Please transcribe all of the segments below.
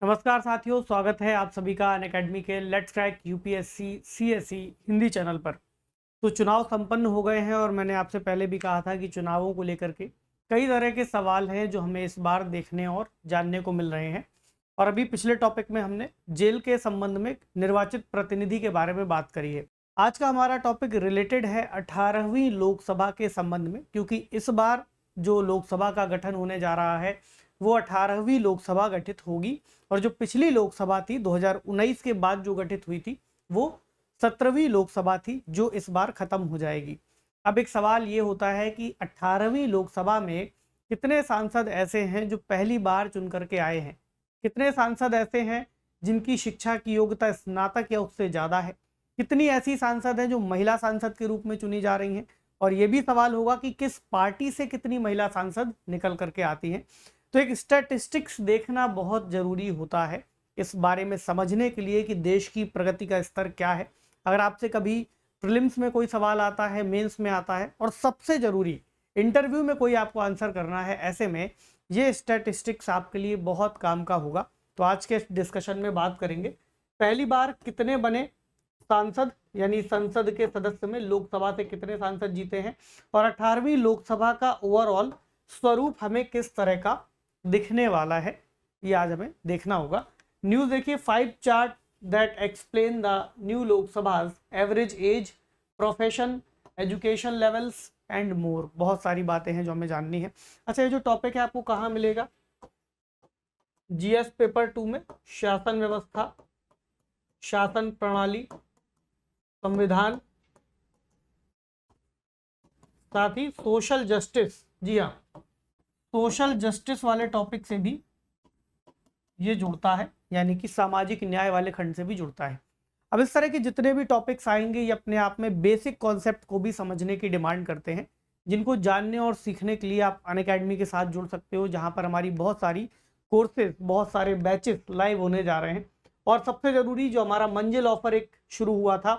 नमस्कार साथियों, स्वागत है आप सभी का अनअकैडमी के let's crack UPSC CSE Hindi channel पर। तो चुनाव संपन्न हो गए हैं और मैंने आपसे पहले भी कहा था कि चुनावों को लेकर के कई तरह के सवाल हैं जो हमें इस बार देखने और जानने को मिल रहे हैं। और अभी पिछले टॉपिक में हमने जेल के संबंध में निर्वाचित प्रतिनिधि के बारे में बात करी है। आज का हमारा टॉपिक रिलेटेड है 18वीं लोकसभा के संबंध में, क्योंकि इस बार जो लोकसभा का गठन होने जा रहा है वो 18वीं लोकसभा गठित होगी। और जो पिछली लोकसभा थी 2019 के बाद जो गठित हुई थी वो 17वीं लोकसभा थी जो इस बार खत्म हो जाएगी। अब एक सवाल ये होता है कि 18वीं लोकसभा में कितने सांसद ऐसे हैं जो पहली बार चुन करके आए हैं, कितने सांसद ऐसे हैं जिनकी शिक्षा की योग्यता स्नातक या उससे ज़्यादा है, कितनी ऐसी सांसद हैं जो महिला सांसद के रूप में चुनी जा रही हैं, और ये भी सवाल होगा कि किस पार्टी से कितनी महिला सांसद निकल करके आती हैं। तो एक स्टैटिस्टिक्स देखना बहुत ज़रूरी होता है इस बारे में समझने के लिए कि देश की प्रगति का स्तर क्या है। अगर आपसे कभी प्रीलिम्स में कोई सवाल आता है, मेंस में आता है, और सबसे ज़रूरी इंटरव्यू में कोई आपको आंसर करना है, ऐसे में ये स्टैटिस्टिक्स आपके लिए बहुत काम का होगा। तो आज के डिस्कशन में बात करेंगे पहली बार कितने बने सांसद, यानी संसद के सदस्य में लोकसभा से कितने सांसद जीते हैं, और 18वीं लोकसभा का ओवरऑल स्वरूप हमें किस तरह का दिखने वाला है, ये आज हमें देखना होगा। न्यूज़ देखिए, 5 chart that explain the new Lok Sabha's average age, profession, education levels and more. बहुत सारी बातें हैं जो हमें जाननी है। अच्छा, ये जो टॉपिक है आपको कहाँ मिलेगा? जीएस पेपर 2 में शासन व्यवस्था, शासन प्रणाली, संविधान, साथ ही सोशल जस्टिस। जी हाँ, सोशल जस्टिस वाले टॉपिक से भी ये जुड़ता है, यानी कि सामाजिक न्याय वाले खंड से भी जुड़ता है। अब इस तरह के जितने भी टॉपिक्स आएंगे ये अपने आप में बेसिक कॉन्सेप्ट को भी समझने की डिमांड करते हैं, जिनको जानने और सीखने के लिए आप अनअकैडमी के साथ जुड़ सकते हो, जहां पर हमारी बहुत सारी कोर्सेज, बहुत सारे बैचेस लाइव होने जा रहे हैं। और सबसे ज़रूरी जो हमारा मंजिल ऑफर एक शुरू हुआ था,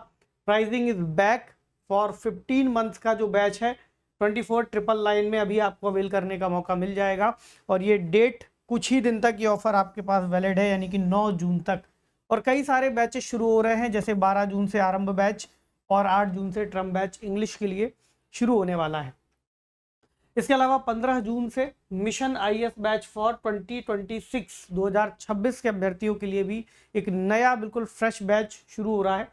pricing is back for 15 months का जो बैच है 24,999 में अभी आपको अवेल करने का मौका मिल जाएगा। और ये डेट कुछ ही दिन तक ये ऑफर आपके पास वैलिड है, यानी कि 9 जून तक। और कई सारे बैचेस शुरू हो रहे हैं, जैसे 12 जून से आरंभ बैच और 8 जून से ट्रम बैच इंग्लिश के लिए शुरू होने वाला है। इसके अलावा 15 जून से मिशन आईएएस बैच फॉर 2026 के अभ्यर्थियों के लिए भी एक नया बिल्कुल फ्रेश बैच शुरू हो रहा है।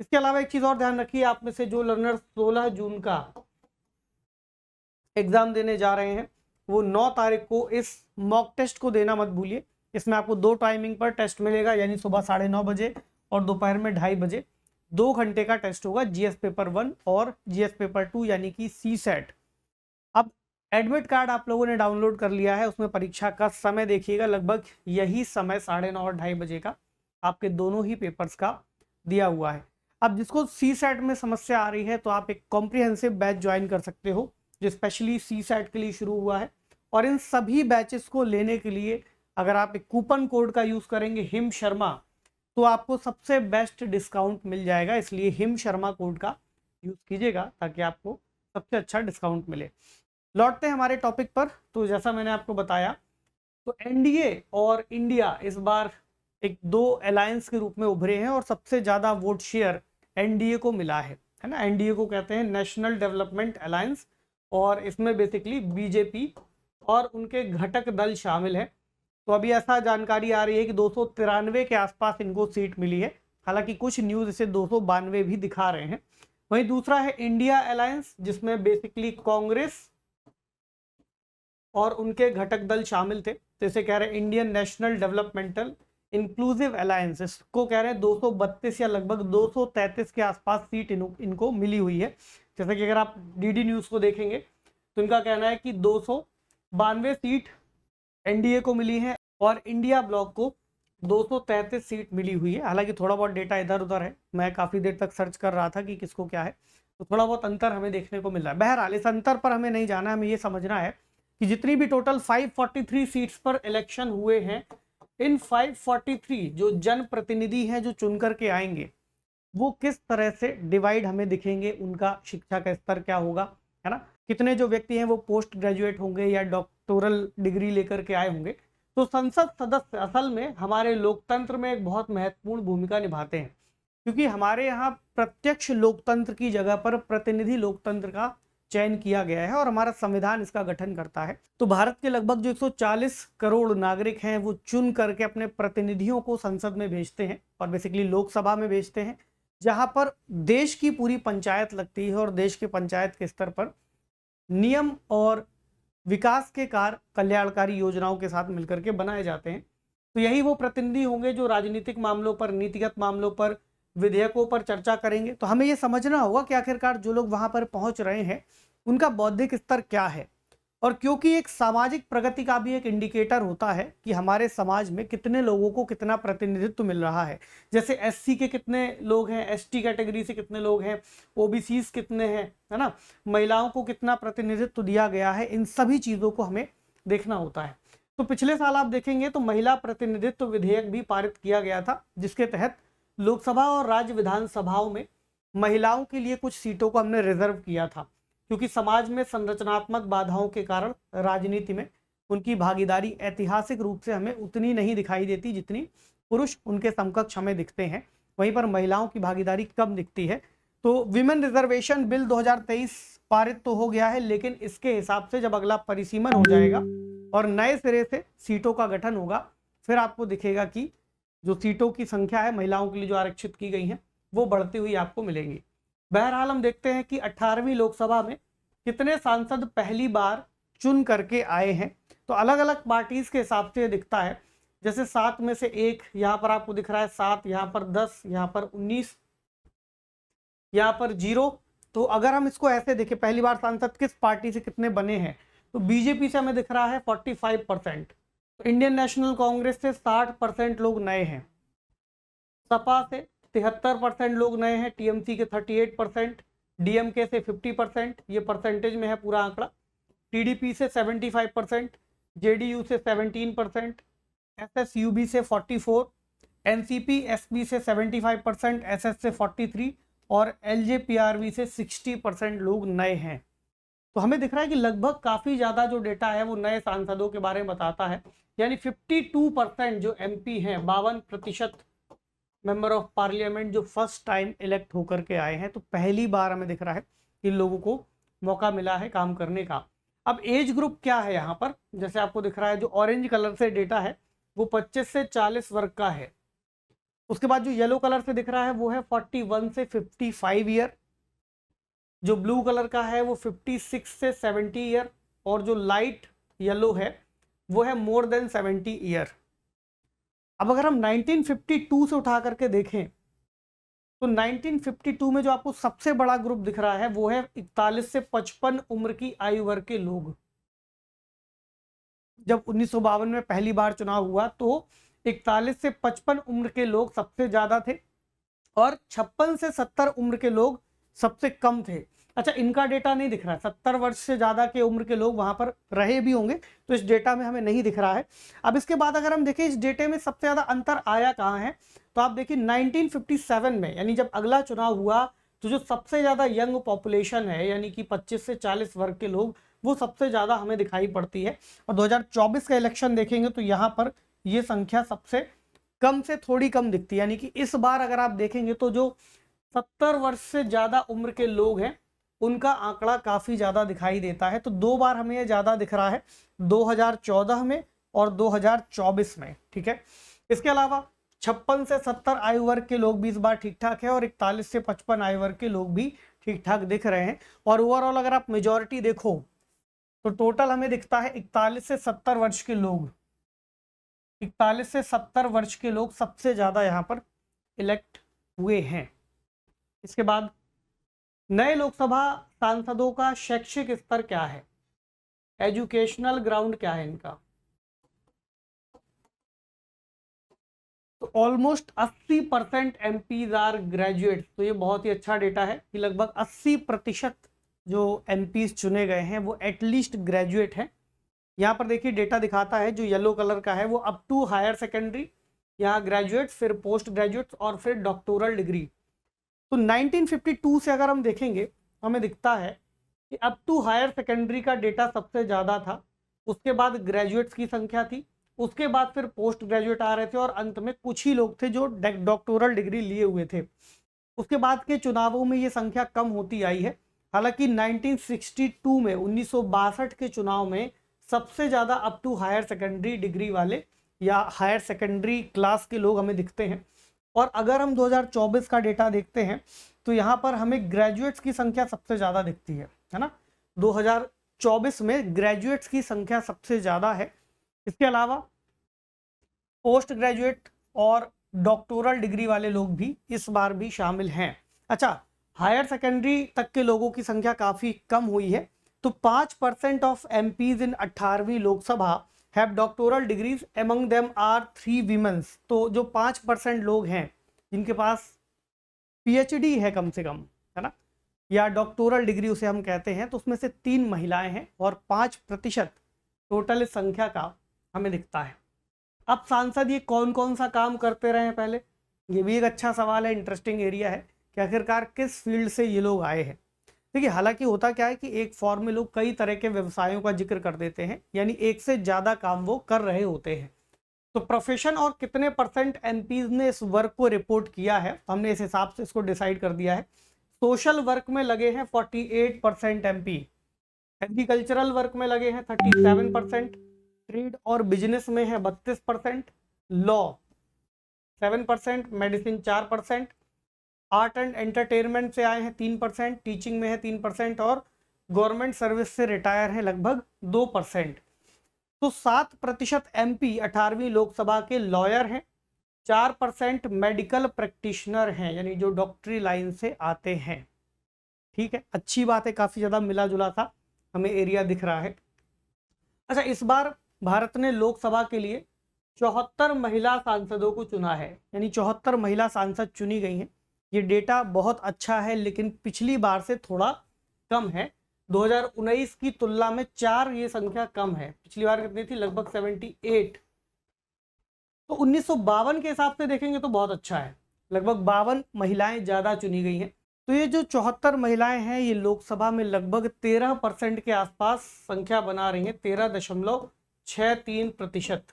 इसके अलावा एक चीज़ और ध्यान रखिए, आप में से जो लर्नर 16 जून का एग्जाम देने जा रहे हैं वो 9 तारीख को इस मॉक टेस्ट को देना मत भूलिए। इसमें आपको 2 टाइमिंग पर टेस्ट मिलेगा, यानी सुबह 9:30 बजे और दोपहर में 2:30 बजे। 2 घंटे का टेस्ट होगा, जीएस पेपर 1 और जीएस पेपर 2 यानी कि सी सेट। अब एडमिट कार्ड आप लोगों ने डाउनलोड कर लिया है, उसमें परीक्षा का समय देखिएगा, लगभग यही समय 9:30 और 2:30 बजे का आपके दोनों ही पेपर्स का दिया हुआ है। अब जिसको सी सेट में समस्या आ रही है तो आप एक कॉम्प्रिहेंसिव बैच ज्वाइन कर सकते हो जो स्पेशली सी सेट के लिए शुरू हुआ है। और इन सभी बैचेस को लेने के लिए अगर आप एक कूपन कोड का यूज़ करेंगे हिम शर्मा, तो आपको सबसे बेस्ट डिस्काउंट मिल जाएगा। इसलिए हिम शर्मा कोड का यूज़ कीजिएगा ताकि आपको सबसे अच्छा डिस्काउंट मिले। लौटते हैं हमारे टॉपिक पर। तो जैसा मैंने आपको बताया, तो एनडीए और इंडिया इस बार एक 2 अलायंस के रूप में उभरे हैं और सबसे ज़्यादा वोट शेयर एनडीए को मिला है ना। एनडीए को कहते हैं नेशनल डेवलपमेंट अलायंस, और इसमें बेसिकली बीजेपी और उनके घटक दल शामिल हैं। तो अभी ऐसा जानकारी आ रही है कि 293 के आसपास इनको सीट मिली है, हालांकि कुछ न्यूज़ इसे 292 भी दिखा रहे हैं। वहीं दूसरा है इंडिया अलायंस, जिसमें बेसिकली कांग्रेस और उनके घटक दल शामिल थे। तो इसे कह रहे हैं Indian national developmental inclusive alliance. इसको कह रहे हैं 232 या लगभग 233 के आसपास सीट इनको मिली हुई है। जैसे कि अगर आप डीडी न्यूज़ को देखेंगे तो इनका कहना है कि 292 सीट एनडीए को मिली है और इंडिया ब्लॉक को 233 सीट मिली हुई है। हालांकि थोड़ा बहुत डेटा इधर उधर है, मैं काफ़ी देर तक सर्च कर रहा था कि किसको क्या है, तो थोड़ा बहुत अंतर हमें देखने को मिल रहा है। बहरहाल इस अंतर पर हमें नहीं जाना, हमें ये समझना है कि जितनी भी टोटल 543 सीट्स पर इलेक्शन हुए हैं, इन 543 जो जनप्रतिनिधि हैं जो चुन करके आएंगे वो किस तरह से डिवाइड हमें दिखेंगे, उनका शिक्षा का स्तर क्या होगा, है ना। कितने जो व्यक्ति हैं वो पोस्ट ग्रेजुएट होंगे या डॉक्टोरल डिग्री लेकर के आए होंगे। तो संसद सदस्य असल में हमारे लोकतंत्र में एक बहुत महत्वपूर्ण भूमिका निभाते हैं, क्योंकि हमारे यहाँ प्रत्यक्ष लोकतंत्र की जगह पर प्रतिनिधि लोकतंत्र का चयन किया गया है और हमारा संविधान इसका गठन करता है। तो भारत के लगभग जो 140 करोड़ नागरिक हैं वो चुन करके अपने प्रतिनिधियों को संसद में भेजते हैं और बेसिकली लोकसभा में भेजते हैं, जहां पर देश की पूरी पंचायत लगती है और देश के पंचायत के स्तर पर नियम और विकास के कार्य कल्याणकारी योजनाओं के साथ मिलकर के बनाए जाते हैं। तो यही वो प्रतिनिधि होंगे जो राजनीतिक मामलों पर, नीतिगत मामलों पर, विधेयकों पर चर्चा करेंगे। तो हमें ये समझना होगा कि आखिरकार जो लोग वहां पर पहुंच रहे हैं उनका बौद्धिक स्तर क्या है, और क्योंकि एक सामाजिक प्रगति का भी एक इंडिकेटर होता है कि हमारे समाज में कितने लोगों को कितना प्रतिनिधित्व मिल रहा है। जैसे एससी के कितने लोग हैं, एसटी कैटेगरी से कितने लोग हैं, ओबीसीज कितने हैं, है ना, महिलाओं को कितना प्रतिनिधित्व दिया गया है, इन सभी चीज़ों को हमें देखना होता है। तो पिछले साल आप देखेंगे तो महिला प्रतिनिधित्व विधेयक भी पारित किया गया था, जिसके तहत लोकसभा और राज्य विधानसभाओं में महिलाओं के लिए कुछ सीटों को हमने रिजर्व किया था, क्योंकि समाज में संरचनात्मक बाधाओं के कारण राजनीति में उनकी भागीदारी ऐतिहासिक रूप से हमें उतनी नहीं दिखाई देती जितनी पुरुष उनके समकक्ष हमें दिखते हैं। वहीं पर महिलाओं की भागीदारी कम दिखती है। तो विमेन रिजर्वेशन बिल 2023 पारित तो हो गया है, लेकिन इसके हिसाब से जब अगला परिसीमन हो जाएगा और नए सिरे से सीटों का गठन होगा, फिर आपको दिखेगा कि जो सीटों की संख्या है महिलाओं के लिए जो आरक्षित की गई है वो बढ़ती हुई आपको मिलेंगी। बहरहाल हम देखते हैं कि 18वीं लोकसभा में कितने सांसद पहली बार चुन करके आए हैं। तो अलग अलग पार्टीज के हिसाब से दिखता है, जैसे 7 में से 1 यहाँ पर आपको दिख रहा है, 7 यहाँ पर, 10 यहाँ पर, 19 यहाँ पर, 0। तो अगर हम इसको ऐसे देखें पहली बार सांसद किस पार्टी से कितने बने हैं, तो बीजेपी से हमें दिख रहा है 45%, तो इंडियन नेशनल कांग्रेस से 60% लोग नए हैं, सपा से 73% लोग नए हैं, टीएमसी के 38%, डीएमके से 50%, ये परसेंटेज में है पूरा आंकड़ा, टीडीपी से 75%, जेडीयू से 17%, एसएसयूबी से 44%, एनसीपी एसपी से 75%, एसएस से 43% और एलजेपीआरवी से 60% लोग नए हैं। तो हमें दिख रहा है कि लगभग काफ़ी ज़्यादा जो डेटा है वो नए सांसदों के बारे में बताता है, यानी 52% जो एमपी हैं, 52% मेंबर ऑफ पार्लियामेंट जो फर्स्ट टाइम इलेक्ट होकर के आए हैं। तो पहली बार हमें दिख रहा है कि लोगों को मौका मिला है काम करने का। अब एज ग्रुप क्या है यहाँ पर, जैसे आपको दिख रहा है जो ऑरेंज कलर से डेटा है वो 25 से 40 वर्ग का है। उसके बाद जो येलो कलर से दिख रहा है वो है 41 से 55 ईयर, जो ब्लू कलर का है वो 56 से 70 ईयर, और जो लाइट येलो है वो है मोर देन 70 ईयर। अब अगर हम 1952 से उठा करके देखें तो 1952 में जो आपको सबसे बड़ा ग्रुप दिख रहा है वो है 41 से 55 उम्र की आयु वर्ग के लोग। जब 1952 में पहली बार चुनाव हुआ तो 41 से 55 उम्र के लोग सबसे ज्यादा थे और 56 से 70 उम्र के लोग सबसे कम थे। अच्छा, इनका डेटा नहीं दिख रहा है, 70 वर्ष से ज़्यादा के उम्र के लोग वहाँ पर रहे भी होंगे तो इस डेटा में हमें नहीं दिख रहा है। अब इसके बाद अगर हम देखें इस डेटे में सबसे ज़्यादा अंतर आया कहाँ है, तो आप देखिए 1957 में, यानी जब अगला चुनाव हुआ तो जो सबसे ज़्यादा यंग पॉपुलेशन है यानी कि 25 से 40 वर्ग के लोग, वो सबसे ज़्यादा हमें दिखाई पड़ती है। और 2024 का इलेक्शन देखेंगे तो यहाँ पर ये संख्या सबसे कम से थोड़ी कम दिखती है, यानी कि इस बार अगर आप देखेंगे तो जो 70 वर्ष से ज़्यादा उम्र के लोग हैं उनका आंकड़ा काफ़ी ज़्यादा दिखाई देता है। तो 2 बार हमें ये ज़्यादा दिख रहा है, 2014 में और 2024 में, ठीक है। इसके अलावा 56 से 70 आयु वर्ग के लोग भी इस बार ठीक ठाक है और 41 से 55 आयु वर्ग के लोग भी ठीक ठाक दिख रहे हैं। और ओवरऑल अगर आप मेजॉरिटी देखो तो टोटल हमें दिखता है 41 से 70 वर्ष के लोग, 41 से 70 वर्ष के लोग सबसे ज़्यादा यहाँ पर इलेक्ट हुए हैं। इसके बाद नए लोकसभा सांसदों का शैक्षिक स्तर क्या है, एजुकेशनल ग्राउंड क्या है इनका, तो ऑलमोस्ट 80% एमपीज आर ग्रेजुएट। तो ये बहुत ही अच्छा डेटा है कि लगभग 80% जो एमपीज चुने गए हैं वो एटलीस्ट ग्रेजुएट हैं। यहाँ पर देखिए डेटा दिखाता है, जो येलो कलर का है वो अप टू हायर सेकेंडरी, यहाँ ग्रेजुएट्स, फिर पोस्ट ग्रेजुएट्स और फिर डॉक्टोरल डिग्री। तो 1952 से अगर हम देखेंगे हमें दिखता है कि अप टू हायर सेकेंडरी का डेटा सबसे ज़्यादा था, उसके बाद ग्रेजुएट्स की संख्या थी, उसके बाद फिर पोस्ट ग्रेजुएट आ रहे थे और अंत में कुछ ही लोग थे जो डॉक्टोरल डिग्री लिए हुए थे। उसके बाद के चुनावों में ये संख्या कम होती आई है। हालांकि 1962 में 1962 के चुनाव में सबसे ज़्यादा up to higher secondary degree वाले या हायर सेकेंडरी क्लास के लोग हमें दिखते हैं। और अगर हम 2024 का डेटा देखते हैं तो यहाँ पर हमें ग्रेजुएट्स की संख्या सबसे ज़्यादा दिखती है ना। 2024 में ग्रेजुएट्स की संख्या सबसे ज़्यादा है। इसके अलावा पोस्ट ग्रेजुएट और डॉक्टोरल डिग्री वाले लोग भी इस बार भी शामिल हैं। अच्छा, हायर सेकेंडरी तक के लोगों की संख्या काफ़ी कम हुई है। तो 5% ऑफ MPs इन 18वीं Lok Sabha have doctoral degrees, among them are 3 womens. तो जो 5% लोग हैं जिनके पास PhD है कम से कम, है ना, या डॉक्टोरल डिग्री उसे हम कहते हैं, तो उसमें से 3 महिलाएं हैं और 5% टोटल इस संख्या का हमें दिखता है। अब सांसद ये कौन कौन सा काम करते रहे हैं पहले, ये भी एक अच्छा सवाल है, इंटरेस्टिंग एरिया है कि आखिरकार किस फील्ड से ये लोग आए हैं। देखिए, हालांकि होता क्या है कि एक फॉर्म में लोग कई तरह के व्यवसायों का जिक्र कर देते हैं, यानी एक से ज़्यादा काम वो कर रहे होते हैं। तो प्रोफेशन और कितने % MPs ने इस वर्क को रिपोर्ट किया है, तो हमने इस हिसाब से इसको डिसाइड कर दिया है। सोशल वर्क में लगे हैं 48% MP, एग्रीकल्चरल वर्क में लगे हैं 37%, ट्रेड और बिजनेस में है 32%, law 7%, medicine 4%, art and entertainment से आए हैं 3%, टीचिंग में है 3% और गवर्नमेंट सर्विस से रिटायर है लगभग 2%। तो 7% MP 18वीं लोकसभा के लॉयर हैं, 4% मेडिकल प्रैक्टिशनर हैं, यानी जो डॉक्टरी लाइन से आते हैं। ठीक है, अच्छी बात है, काफ़ी ज़्यादा मिला जुला सा हमें एरिया दिख रहा है। अच्छा, इस बार भारत ने लोकसभा के लिए 74 महिला सांसदों को चुना है, यानी 74 महिला सांसद चुनी गई हैं। ये डेटा बहुत अच्छा है, लेकिन पिछली बार से थोड़ा कम है। 2019 की तुलना में 4 ये संख्या कम है। पिछली बार कितनी थी, लगभग 78। तो 1952 के हिसाब से देखेंगे तो बहुत अच्छा है, लगभग 52 महिलाएं ज़्यादा चुनी गई हैं। तो ये जो 74 महिलाएं हैं, ये लोकसभा में लगभग 13% के आसपास संख्या बना रही हैं, 13.63%।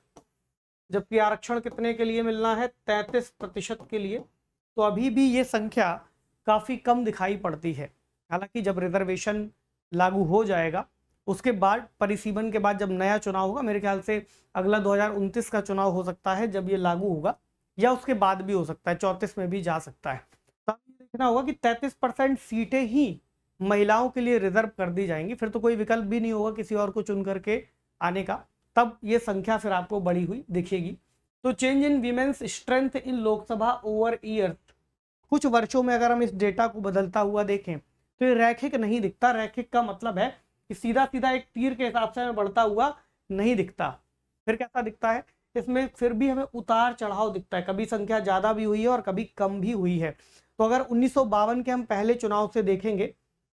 जबकि आरक्षण कितने के लिए मिलना है, 33% के लिए। तो अभी भी ये संख्या काफ़ी कम दिखाई पड़ती है। हालांकि जब रिजर्वेशन लागू हो जाएगा, उसके बाद परिसीमन के बाद जब नया चुनाव होगा, मेरे ख्याल से अगला 2029 का चुनाव हो सकता है जब ये लागू होगा, या उसके बाद भी हो सकता है, 34 में भी जा सकता है। तब ये देखना होगा कि 33% सीटें ही महिलाओं के लिए रिजर्व कर दी जाएंगी, फिर तो कोई विकल्प भी नहीं होगा किसी और को चुन करके आने का, तब ये संख्या फिर आपको बढ़ी हुई दिखेगी। तो change in women's strength in Lok Sabha over year, कुछ वर्षों में अगर हम इस डेटा को बदलता हुआ देखें तो ये रैखिक नहीं दिखता। रैखिक का मतलब है कि सीधा सीधा एक तीर के हिसाब से हमें बढ़ता हुआ नहीं दिखता। फिर कैसा दिखता है, इसमें फिर भी हमें उतार चढ़ाव दिखता है, कभी संख्या ज़्यादा भी हुई है और कभी कम भी हुई है। तो अगर 1952 के हम पहले चुनाव से देखेंगे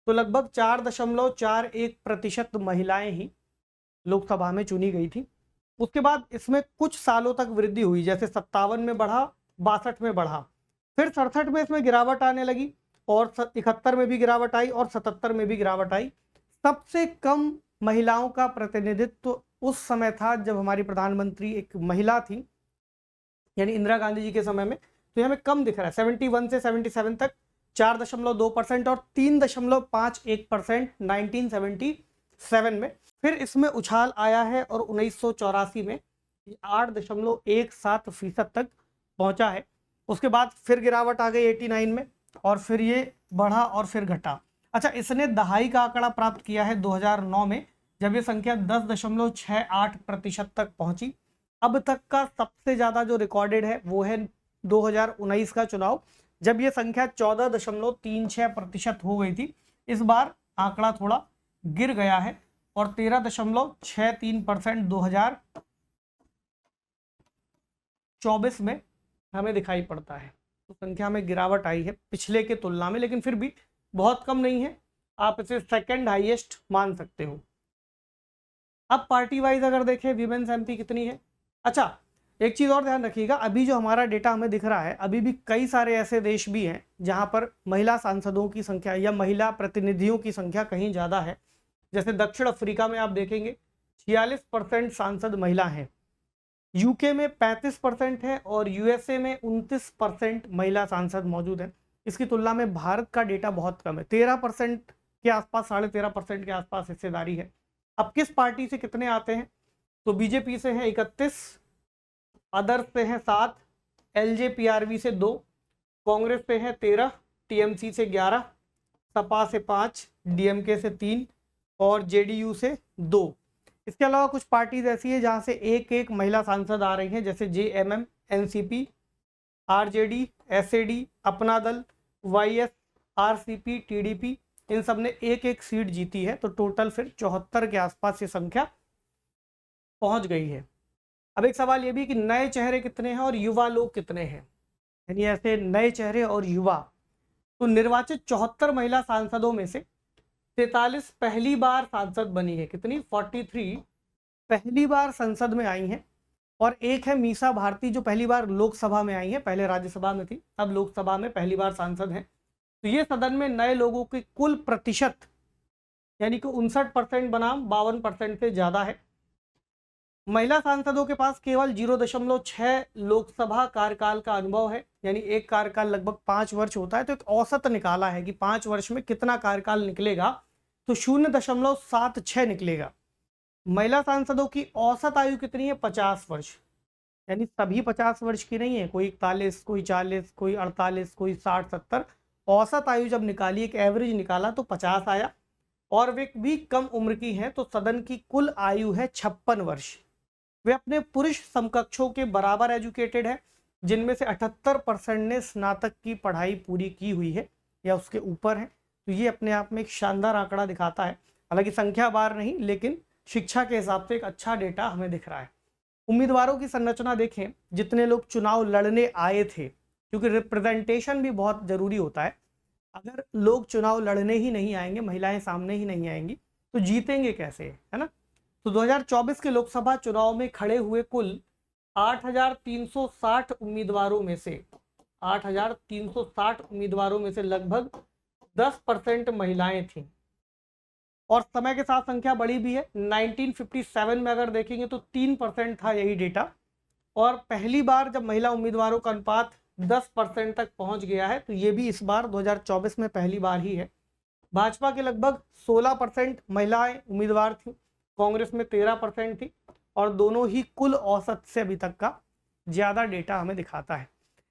तो लगभग 4.41% महिलाएं ही लोकसभा में चुनी गई थी। उसके बाद इसमें कुछ सालों तक वृद्धि हुई, जैसे 57 में बढ़ा, 62 में बढ़ा, फिर 67 में इसमें गिरावट आने लगी और 71 में भी गिरावट आई और 77 में भी गिरावट आई। सबसे कम महिलाओं का प्रतिनिधित्व तो उस समय था जब हमारी प्रधानमंत्री एक महिला थी, यानी इंदिरा गांधी जी के समय में। तो हमें कम दिख रहा है, 71 से 77 तक 4.2% और 3.51% 1977 में। फिर इसमें उछाल आया है और 1984 में 8.17% तक पहुंचा है। उसके बाद फिर गिरावट आ गई 89 में और फिर ये बढ़ा और फिर घटा। अच्छा, इसने दहाई का आंकड़ा प्राप्त किया है 2009 में, जब ये संख्या 10.68% तक पहुंची। अब तक का सबसे ज़्यादा जो रिकॉर्डेड है वो है 2019 का चुनाव, जब ये संख्या 14.36% हो गई थी। इस बार आंकड़ा थोड़ा गिर गया है और 13.63% 2024 में हमें दिखाई पड़ता है। तो संख्या में गिरावट आई है पिछले के तुलना में, लेकिन फिर भी बहुत कम नहीं है, आप इसे सेकंड हाईएस्ट मान सकते हो। अब पार्टी वाइज अगर देखें वीमेंस MP कितनी है। अच्छा, एक चीज़ और ध्यान रखिएगा, अभी जो हमारा डेटा हमें दिख रहा है, अभी भी कई सारे ऐसे देश भी हैं जहां पर महिला सांसदों की संख्या या महिला प्रतिनिधियों की संख्या कहीं ज़्यादा है। जैसे दक्षिण अफ्रीका में आप देखेंगे 46% सांसद महिला हैं, यूके में 35% है और यूएसए में 29% महिला सांसद मौजूद हैं। इसकी तुलना में भारत का डेटा बहुत कम है, 13% के आसपास, 13.5% के आसपास हिस्सेदारी है। अब किस पार्टी से कितने आते हैं, तो बीजेपी से हैं 31, अदर्स से हैं 7, एलजेपीआरवी से 2, कांग्रेस से हैं 13, टीएमसी से 11, सपा से 5, डीएमके से 3 और जेडीयू से 2। इसके अलावा कुछ पार्टीज ऐसी है जहां से एक एक महिला सांसद आ रही हैं, जैसे जेएमएम, एनसीपी, आरजेडी, एसएडी, अपना दल, वाईएस, आरसीपी, टीडीपी, इन सब ने एक एक सीट जीती है। तो टोटल फिर 74 के आसपास ये संख्या पहुंच गई है। अब एक सवाल ये भी कि नए चेहरे कितने हैं और युवा लोग कितने हैं, यानी ऐसे नए चेहरे और युवा। तो निर्वाचित 74 महिला सांसदों में से 43 पहली बार सांसद बनी है। कितनी? 43 पहली बार संसद में आई हैं। और एक है मीसा भारती जो पहली बार लोकसभा में आई है, पहले राज्यसभा में थी, अब लोकसभा में पहली बार सांसद हैं। तो ये सदन में नए लोगों के कुल प्रतिशत यानी कि 59% बनाम 52% से ज़्यादा है। महिला सांसदों के पास केवल 0.6 लोकसभा कार्यकाल का अनुभव है, यानी एक कार्यकाल लगभग 5 वर्ष होता है। तो एक औसत निकाला है कि 5 वर्ष में कितना कार्यकाल निकलेगा, तो 0.76 निकलेगा। महिला सांसदों की औसत आयु कितनी है? 50 वर्ष, यानी सभी 50 वर्ष की नहीं है, कोई 41, कोई 40, कोई 48, कोई 60, 70। औसत आयु जब निकाली, एक एवरेज निकाला, तो 50 आया। और वे भी कम उम्र की हैं, तो सदन की कुल आयु है 56 वर्ष। वे अपने पुरुष समकक्षों के बराबर एजुकेटेड है, जिनमें से 78% ने स्नातक की पढ़ाई पूरी की हुई है या उसके ऊपर है। तो ये अपने आप में एक शानदार आंकड़ा दिखाता है, हालांकि संख्या बार नहीं, लेकिन शिक्षा के हिसाब से एक अच्छा डेटा हमें दिख रहा है। उम्मीदवारों की संरचना देखें, जितने लोग चुनाव लड़ने आए थे, क्योंकि रिप्रेजेंटेशन भी बहुत जरूरी होता है। अगर लोग चुनाव लड़ने ही नहीं आएंगे, महिलाएं सामने ही नहीं आएंगी, तो जीतेंगे कैसे, है ना। तो 2024 के लोकसभा चुनाव में खड़े हुए कुल 8,360 उम्मीदवारों में से 8,360 उम्मीदवारों में से लगभग 10% महिलाएं थीं। और समय के साथ संख्या बढ़ी भी है। 1957 में अगर देखेंगे तो 3% था यही डेटा, और पहली बार जब महिला उम्मीदवारों का अनुपात 10% तक पहुंच गया है, तो ये भी इस बार 2024 में पहली बार ही है। भाजपा के लगभग 16% महिलाएं उम्मीदवार थी, कांग्रेस में 13% थी, और दोनों ही कुल औसत से अभी तक का ज़्यादा डेटा हमें दिखाता है।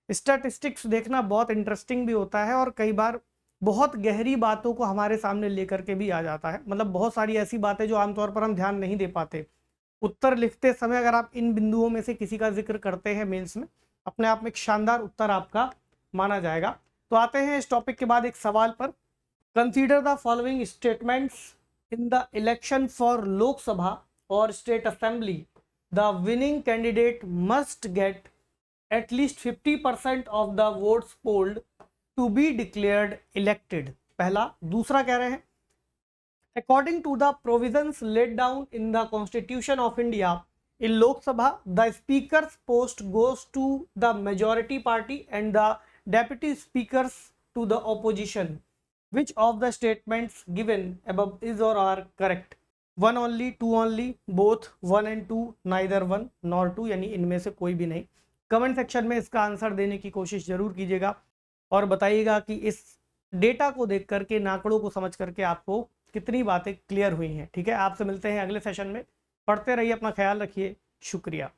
स्टैटिस्टिक्स देखना बहुत इंटरेस्टिंग भी होता है, और कई बार बहुत गहरी बातों को हमारे सामने लेकर के भी आ जाता है। मतलब बहुत सारी ऐसी बातें जो आमतौर पर हम ध्यान नहीं दे पाते। उत्तर लिखते समय अगर आप इन बिंदुओं में से किसी का जिक्र करते हैं मेंस में, अपने आप में एक शानदार उत्तर आपका माना जाएगा। तो आते हैं इस टॉपिक के बाद एक सवाल पर। Consider the following statements in the election for Lok Sabha और state assembly. The winning candidate must get at least 50% of the votes polled to be declared elected। पहला। दूसरा कह रहे हैं, according to the provisions laid down in the Constitution of India, in Lok Sabha the speaker's post goes to the majority party and the deputy speakers to the opposition। Which of the statements given above is or are correct? 1 only, 2 only, both, 1 and 2, neither 1 nor 2, यानी इनमें से कोई भी नहीं। Comment section में इसका answer देने की कोशिश जरूर कीजिएगा और बताइएगा कि इस डेटा को देख करके, आंकड़ों को समझ करके आपको कितनी बातें क्लियर हुई हैं। ठीक है, आपसे मिलते हैं अगले सेशन में। पढ़ते रहिए, अपना ख्याल रखिए, शुक्रिया।